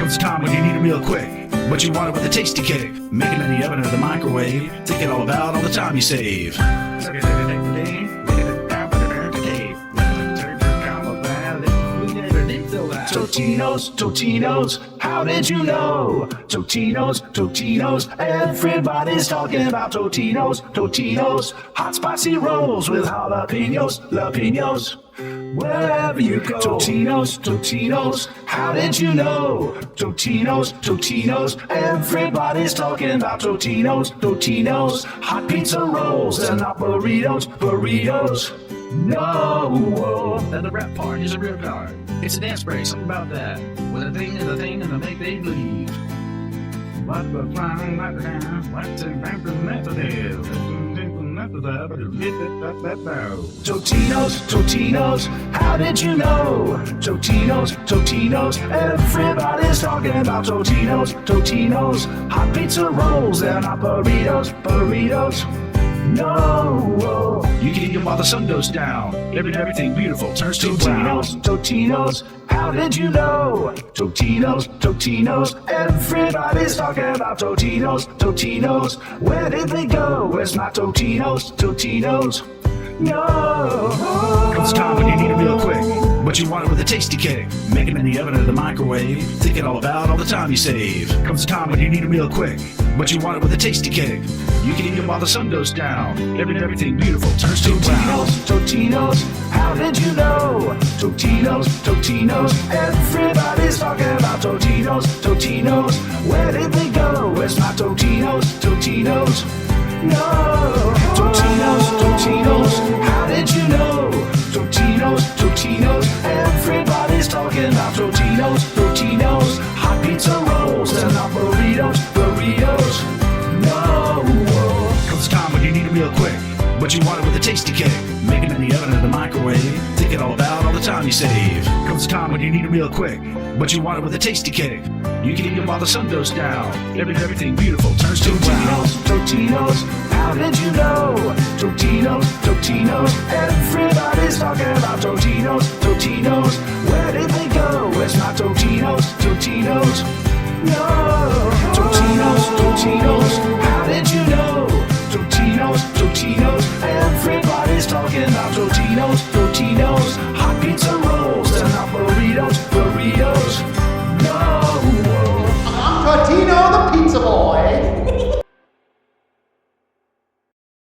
Comes a time when you need a meal quick, but you want it with a tasty kick. Make it in the oven or the microwave. Thinking all about all the time you save. Totinos, Totinos, how did you know? Totinos, Totinos, everybody's talking about Totinos, Totinos. Hot spicy rolls with jalapenos, jalapenos. Wherever you go, Totinos, Totinos, how did you know? Totinos, Totinos, everybody's talking about Totinos, Totinos. Hot pizza rolls and not burritos, burritos. No, And the rap part is a real part. It's a dance break, something about that. With a thing and a thing and a make they believe. What the flying, what the down, what's in back to Totinos, Totinos, how did you know? Totinos, Totinos, everybody's talking about Totinos, Totinos. Hot pizza rolls and not burritos, burritos. No, you can eat them while the sun goes down. Everything beautiful turns to brown. Totinos, how did you know? Totinos, Totinos, everybody's talking about Totinos, Totinos. Where did they go? Where's my Totinos, Totinos? No. Comes a time when you need a meal quick, but you want it with a tasty kick. Make it in the oven or the microwave. Thinking all about all the time you save. Comes a time when you need a meal quick, but you want it with a tasty kick. You can eat it while the sun goes down. Everything beautiful turns to brown. Totinos, how did you know? Totinos, Totinos, everybody's talking about Totinos, Totinos. Where did they go? Where's my Totinos, Totinos? No. Totinos, Totinos, how did you know? Totinos, Totinos, everybody's talking about Totinos, Totinos. Hot pizza rolls and not burritos, burritos. No. Comes a time when you need a meal quick, but you want it with a tasty kick. Make it in the oven or the microwave. Thinking all about all the time you save. Comes a time when you need a meal quick, but you want it with a tasty kick. You can eat it while the sun goes down. Everything beautiful turns to brown. Totinos, how did you know? Totinos, Totinos, everybody's talking about Totinos, Totinos. Where did they go? Where's my Totinos, Totinos? No. Totinos, Totinos.